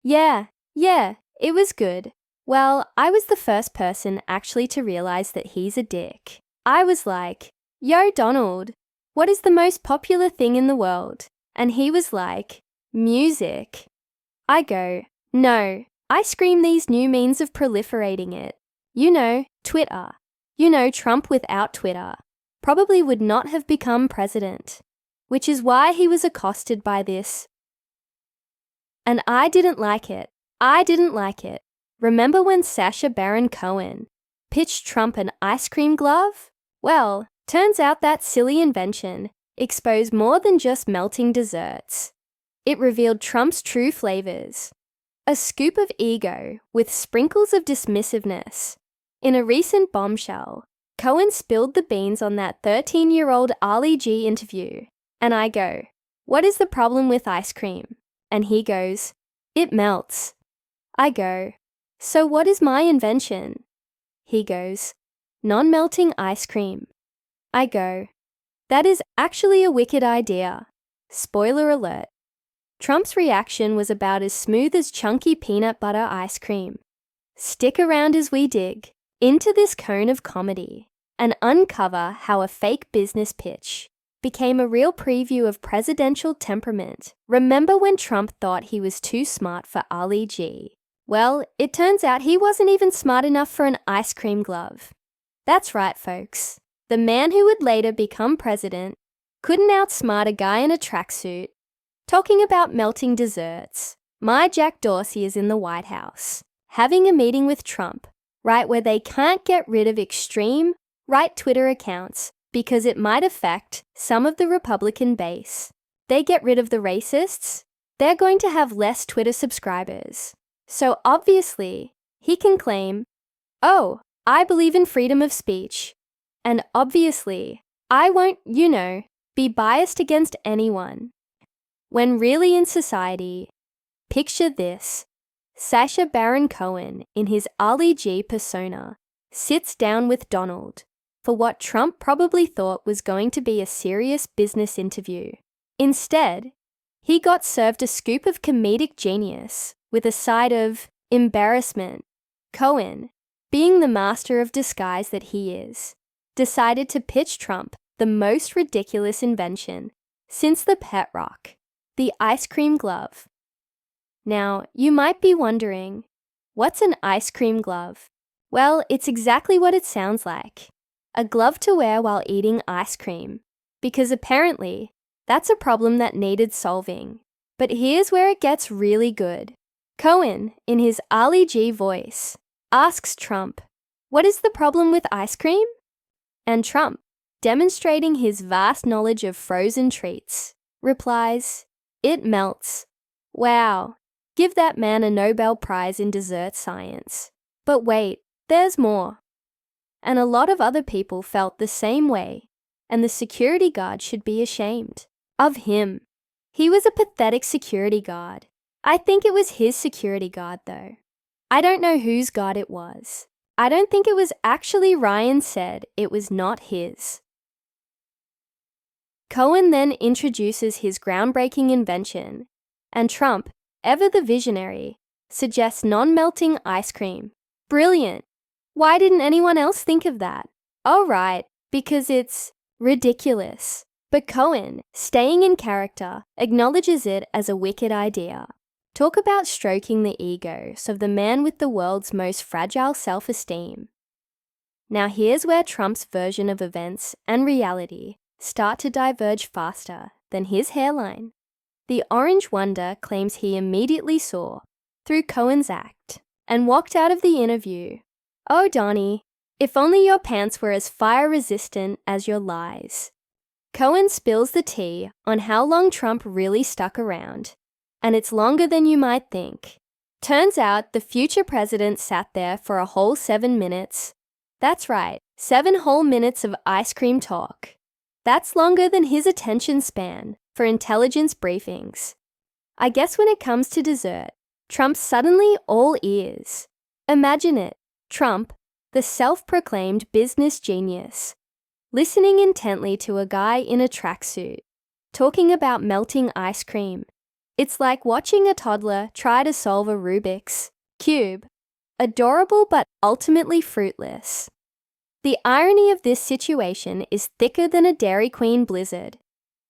Yeah, it was good. Well, I was the first person actually to realize that he's a dick. I was like, yo, Donald, what is the most popular thing in the world? And he was like, music. I go, no, I scream these new means of proliferating it. You know, Twitter. You know, Trump without Twitter probably would not have become president, which is why he was accosted by this. And I didn't like it. Remember when Sacha Cohen pitched Trump an ice cream glove? Well, turns out that silly invention exposed more than just melting desserts. It revealed Trump's true flavors. A scoop of ego with sprinkles of dismissiveness. In a recent bombshell, Cohen spilled the beans on that 13-year-old Ali G interview. And I go, what is the problem with ice cream? And he goes, it melts. I go, so what is my invention? He goes, non-melting ice cream. I go, that is actually a wicked idea. Spoiler alert. Trump's reaction was about as smooth as chunky peanut butter ice cream. Stick around as we dig into this cone of comedy and uncover how a fake business pitch became a real preview of presidential temperament. Remember when Trump thought he was too smart for Ali G? Well, it turns out he wasn't even smart enough for an ice cream glove. That's right, folks. The man who would later become president couldn't outsmart a guy in a tracksuit talking about melting desserts. My Jack Dorsey is in the White House, having a meeting with Trump, right where they can't get rid of extreme right Twitter accounts because it might affect some of the Republican base. They get rid of the racists, they're going to have less Twitter subscribers. So obviously, he can claim, oh, I believe in freedom of speech. And obviously, I won't, be biased against anyone. When really in society, picture this. Sacha Baron Cohen, in his Ali G persona, sits down with Donald for what Trump probably thought was going to be a serious business interview. Instead, he got served a scoop of comedic genius with a side of embarrassment. Cohen, being the master of disguise that he is, decided to pitch Trump the most ridiculous invention since the pet rock, the ice cream glove. Now, you might be wondering, what's an ice cream glove? Well, it's exactly what it sounds like. A glove to wear while eating ice cream. Because apparently, that's a problem that needed solving. But here's where it gets really good. Cohen, in his Ali G voice, asks Trump, what is the problem with ice cream? And Trump, demonstrating his vast knowledge of frozen treats, replies, it melts. Wow, give that man a Nobel Prize in dessert science. But wait, there's more. And a lot of other people felt the same way, and the security guard should be ashamed of him. He was a pathetic security guard. I think it was his security guard, though. I don't know whose guard it was. I don't think it was actually Ryan said it was not his. Cohen then introduces his groundbreaking invention, and Trump, ever the visionary, suggests non-melting ice cream. Brilliant! Why didn't anyone else think of that? Oh, right, because it's ridiculous. But Cohen, staying in character, acknowledges it as a wicked idea. Talk about stroking the egos of the man with the world's most fragile self-esteem. Now here's where Trump's version of events and reality start to diverge faster than his hairline. The Orange Wonder claims he immediately saw through Cohen's act and walked out of the interview. Oh, Donnie, if only your pants were as fire-resistant as your lies. Cohen spills the tea on how long Trump really stuck around, and it's longer than you might think. Turns out the future president sat there for a whole 7 minutes. That's right, 7 whole minutes of ice cream talk. That's longer than his attention span for intelligence briefings. I guess when it comes to dessert, Trump's suddenly all ears. Imagine it, Trump, the self-proclaimed business genius, listening intently to a guy in a tracksuit, talking about melting ice cream. It's like watching a toddler try to solve a Rubik's Cube. Adorable but ultimately fruitless. The irony of this situation is thicker than a Dairy Queen blizzard.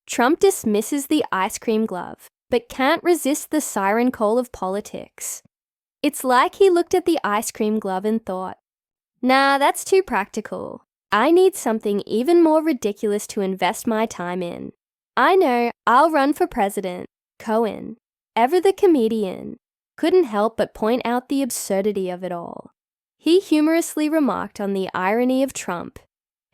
Trump dismisses the ice cream glove, but can't resist the siren call of politics. It's like he looked at the ice cream glove and thought, nah, that's too practical. I need something even more ridiculous to invest my time in. I know, I'll run for president. Cohen, ever the comedian, couldn't help but point out the absurdity of it all. He humorously remarked on the irony of Trump,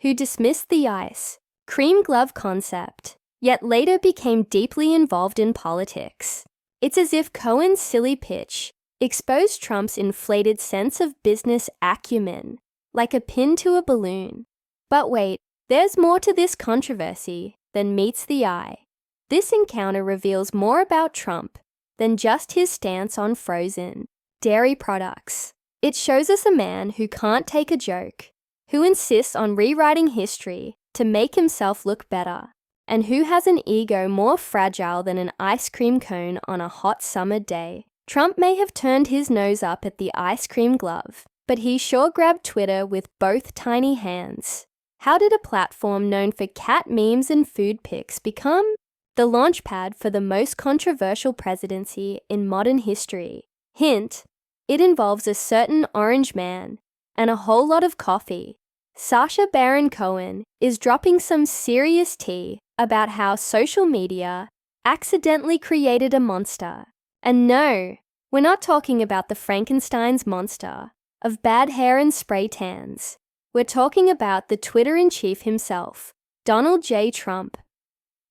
who dismissed the ice cream glove concept, yet later became deeply involved in politics. It's as if Cohen's silly pitch exposed Trump's inflated sense of business acumen, like a pin to a balloon. But wait, there's more to this controversy than meets the eye. This encounter reveals more about Trump than just his stance on frozen dairy products. It shows us a man who can't take a joke, who insists on rewriting history to make himself look better, and who has an ego more fragile than an ice cream cone on a hot summer day. Trump may have turned his nose up at the ice cream glove, but he sure grabbed Twitter with both tiny hands. How did a platform known for cat memes and food pics become the launchpad for the most controversial presidency in modern history? Hint, it involves a certain orange man and a whole lot of coffee. Sacha Baron Cohen is dropping some serious tea about how social media accidentally created a monster. And no, we're not talking about the Frankenstein's monster of bad hair and spray tans. We're talking about the Twitter-in-chief himself, Donald J. Trump.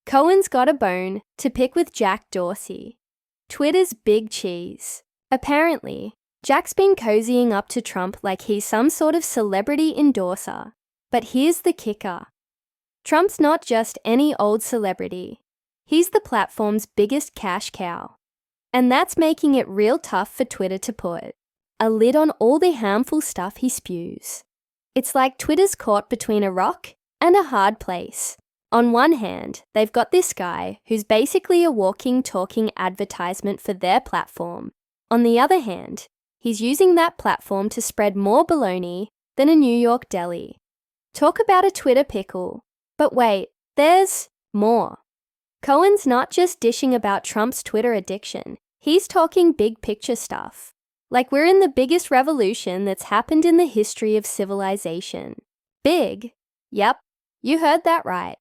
Cohen's got a bone to pick with Jack Dorsey, Twitter's big cheese. Apparently, Jack's been cozying up to Trump like he's some sort of celebrity endorser. But here's the kicker. Trump's not just any old celebrity. He's the platform's biggest cash cow. And that's making it real tough for Twitter to put a lid on all the harmful stuff he spews. It's like Twitter's caught between a rock and a hard place. On one hand, they've got this guy who's basically a walking, talking advertisement for their platform. On the other hand, he's using that platform to spread more baloney than a New York deli. Talk about a Twitter pickle. But wait, there's more. Cohen's not just dishing about Trump's Twitter addiction. He's talking big picture stuff. Like we're in the biggest revolution that's happened in the history of civilization. Big? Yep, you heard that right.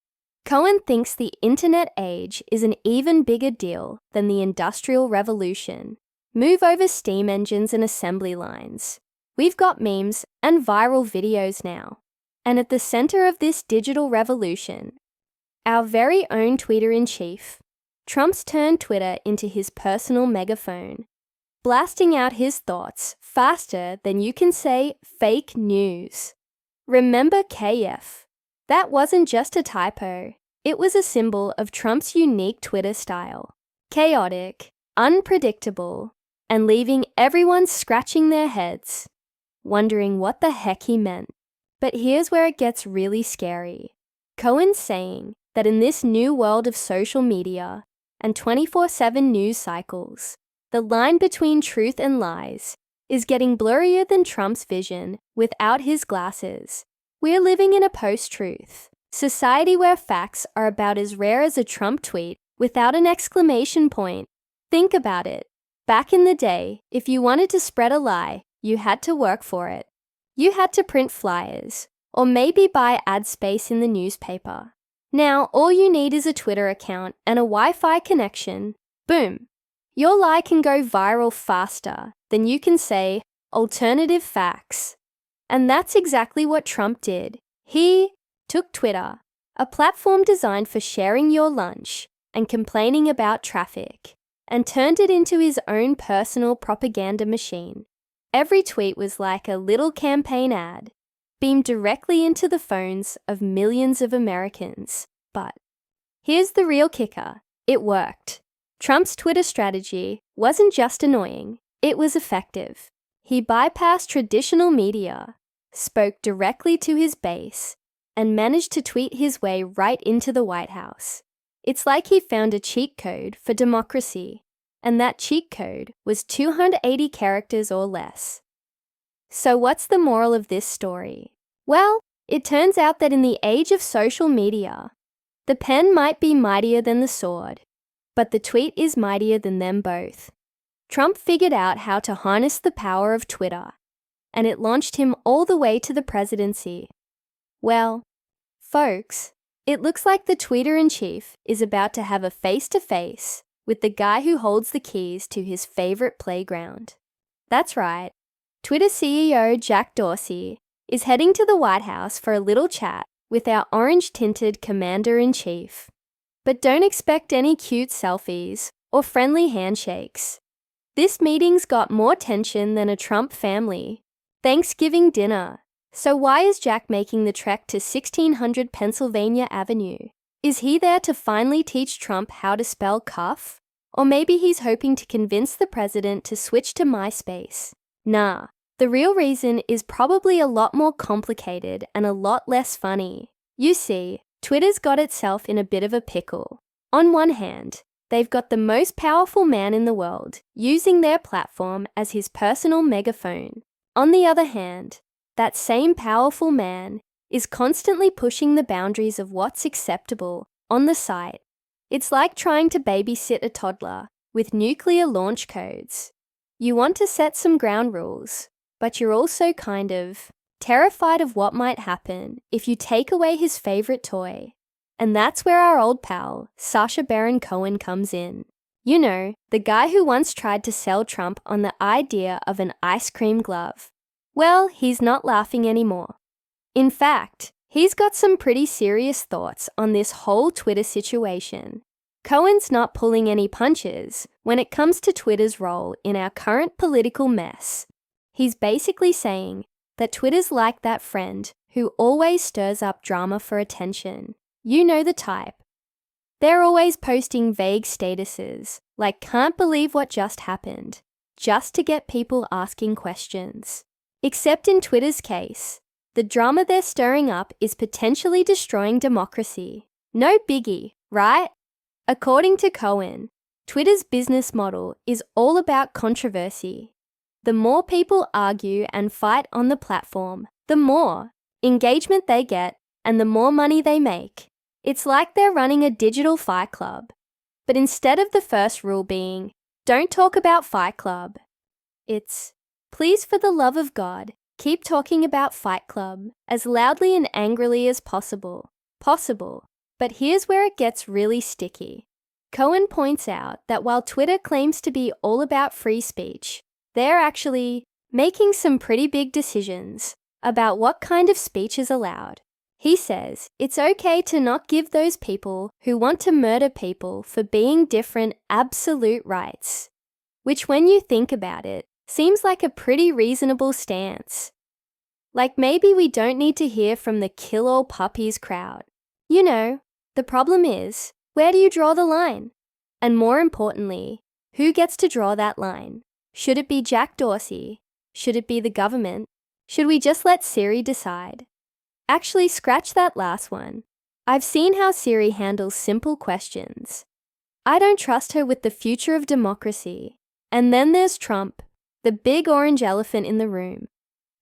Cohen thinks the internet age is an even bigger deal than the Industrial Revolution. Move over steam engines and assembly lines. We've got memes and viral videos now. And at the center of this digital revolution, our very own Twitter-in-chief, Trump's turned Twitter into his personal megaphone, blasting out his thoughts faster than you can say fake news. Remember KF? That wasn't just a typo. It was a symbol of Trump's unique Twitter style. Chaotic, unpredictable, and leaving everyone scratching their heads, wondering what the heck he meant. But here's where it gets really scary. Cohen's saying that in this new world of social media and 24/7 news cycles, the line between truth and lies is getting blurrier than Trump's vision without his glasses. We're living in a post-truth society where facts are about as rare as a Trump tweet without an exclamation point. Think about it. Back in the day, if you wanted to spread a lie, you had to work for it. You had to print flyers, or maybe buy ad space in the newspaper. Now, all you need is a Twitter account and a Wi-Fi connection. Boom. Your lie can go viral faster than you can say alternative facts. And that's exactly what Trump did. He took Twitter, a platform designed for sharing your lunch and complaining about traffic, and turned it into his own personal propaganda machine. Every tweet was like a little campaign ad, beamed directly into the phones of millions of Americans. But here's the real kicker. It worked. Trump's Twitter strategy wasn't just annoying, it was effective. He bypassed traditional media, spoke directly to his base, and managed to tweet his way right into the White House. It's like he found a cheat code for democracy. and that cheat code was 280 characters or less. So what's the moral of this story? Well, it turns out that in the age of social media, the pen might be mightier than the sword, but the tweet is mightier than them both. Trump figured out how to harness the power of Twitter, and it launched him all the way to the presidency. Well, folks, it looks like the tweeter-in-chief is about to have a face-to-face with the guy who holds the keys to his favorite playground. That's right, Twitter CEO Jack Dorsey is heading to the White House for a little chat with our orange-tinted commander-in-chief. But don't expect any cute selfies or friendly handshakes. This meeting's got more tension than a Trump family Thanksgiving dinner. So why is Jack making the trek to 1600 Pennsylvania Avenue? Is he there to finally teach Trump how to spell cuff? Or maybe he's hoping to convince the president to switch to MySpace? Nah, the real reason is probably a lot more complicated and a lot less funny. You see, Twitter's got itself in a bit of a pickle. On one hand, they've got the most powerful man in the world using their platform as his personal megaphone. On the other hand, that same powerful man is constantly pushing the boundaries of what's acceptable on the site. It's like trying to babysit a toddler with nuclear launch codes. You want to set some ground rules, but you're also kind of terrified of what might happen if you take away his favorite toy. And that's where our old pal, Sacha Cohen comes in. You know, the guy who once tried to sell Trump on the idea of an ice cream glove. Well, he's not laughing anymore. In fact, he's got some pretty serious thoughts on this whole Twitter situation. Cohen's not pulling any punches when it comes to Twitter's role in our current political mess. He's basically saying that Twitter's like that friend who always stirs up drama for attention. You know the type. They're always posting vague statuses, like can't believe what just happened, just to get people asking questions. Except in Twitter's case, the drama they're stirring up is potentially destroying democracy. No biggie, right? According to Cohen, Twitter's business model is all about controversy. The more people argue and fight on the platform, the more engagement they get and the more money they make. It's like they're running a digital Fight Club. But instead of the first rule being, don't talk about Fight Club, it's, please for the love of God, keep talking about Fight Club as loudly and angrily as possible. But here's where it gets really sticky. Cohen points out that while Twitter claims to be all about free speech, they're actually making some pretty big decisions about what kind of speech is allowed. He says it's okay to not give those people who want to murder people for being different absolute rights, which when you think about it, seems like a pretty reasonable stance. Like maybe we don't need to hear from the kill all puppies crowd. You know, the problem is, where do you draw the line? And more importantly, who gets to draw that line? Should it be Jack Dorsey? Should it be the government? Should we just let Siri decide? Actually, scratch that last one. I've seen how Siri handles simple questions. I don't trust her with the future of democracy. And then there's Trump, the big orange elephant in the room.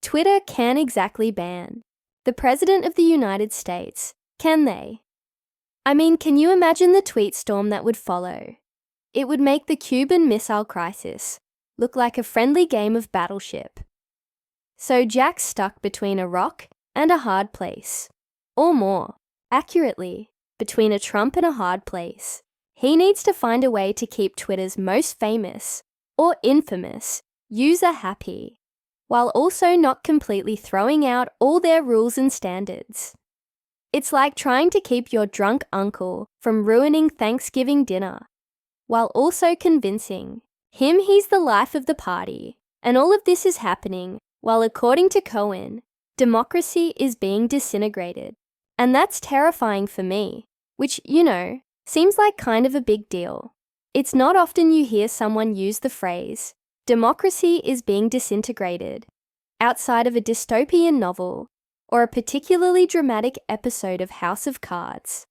Twitter can't exactly ban the President of the United States, can they? I mean, can you imagine the tweet storm that would follow? It would make the Cuban Missile Crisis look like a friendly game of Battleship. So Jack's stuck between a rock and a hard place. Or more, accurately, between a Trump and a hard place. He needs to find a way to keep Twitter's most famous, or infamous, user happy, while also not completely throwing out all their rules and standards. It's like trying to keep your drunk uncle from ruining Thanksgiving dinner, while also convincing him he's the life of the party. And all of this is happening while, according to Cohen, democracy is being disintegrated. And that's terrifying for me, which, you know, seems like kind of a big deal. It's not often you hear someone use the phrase, democracy is being disintegrated, outside of a dystopian novel or a particularly dramatic episode of House of Cards.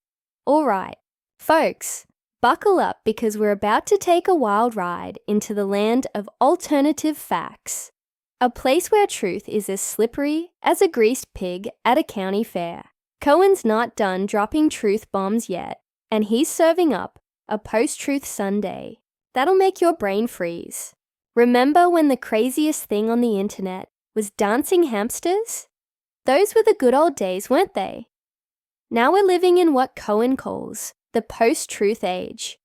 All right, folks, Buckle up because we're about to take a wild ride into the land of alternative facts, a place where truth is as slippery as a greased pig at a county fair. Cohen's not done dropping truth bombs yet, and he's serving up a post-truth sundae that'll make your brain freeze. Remember when the craziest thing on the internet was dancing hamsters? Those were the good old days, weren't they? Now we're living in what Cohen calls the post-truth age,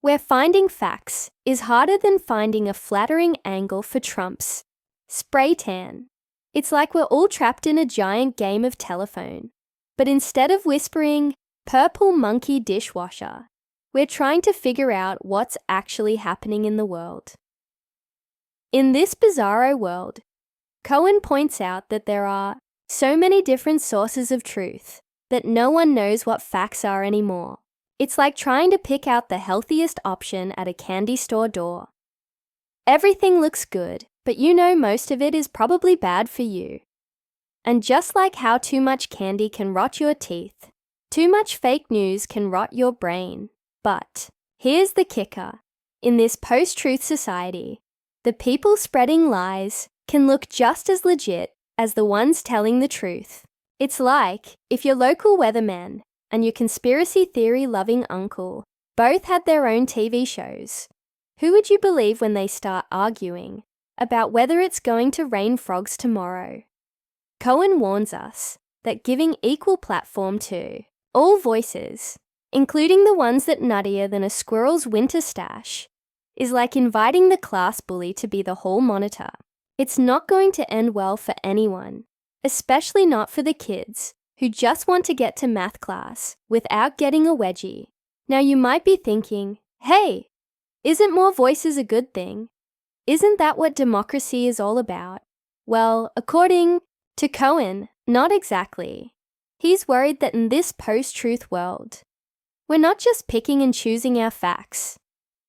where finding facts is harder than finding a flattering angle for Trump's spray tan. It's like we're all trapped in a giant game of telephone, but instead of whispering, "Purple monkey dishwasher," we're trying to figure out what's actually happening in the world. In this bizarro world, Cohen points out that there are so many different sources of truth that no one knows what facts are anymore. It's like trying to pick out the healthiest option at a candy store door. Everything looks good, but you know most of it is probably bad for you. And just like how too much candy can rot your teeth, too much fake news can rot your brain. But here's the kicker. In this post-truth society, the people spreading lies can look just as legit as the ones telling the truth. It's like if your local weatherman and your conspiracy theory-loving uncle both had their own TV shows. Who would you believe when they start arguing about whether it's going to rain frogs tomorrow? Cohen warns us that giving equal platform to all voices, including the ones that nuttier than a squirrel's winter stash, is like inviting the class bully to be the hall monitor. It's not going to end well for anyone, especially not for the kids who just want to get to math class without getting a wedgie. Now you might be thinking, hey, isn't more voices a good thing? Isn't that what democracy is all about? Well, according to Cohen, not exactly. He's worried that in this post-truth world, we're not just picking and choosing our facts.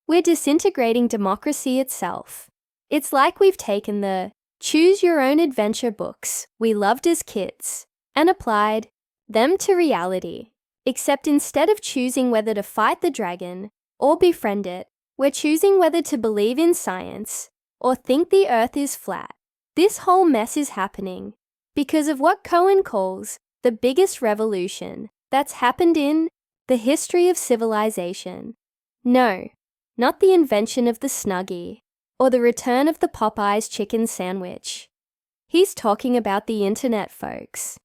We're disintegrating democracy itself. It's like we've taken the choose-your-own-adventure books we loved as kids and applied them to reality. Except instead of choosing whether to fight the dragon or befriend it, we're choosing whether to believe in science or think the earth is flat. This whole mess is happening because of what Cohen calls the biggest revolution that's happened in the history of civilization. No, not the invention of the Snuggie or the return of the Popeyes chicken sandwich. He's talking about the internet, folks.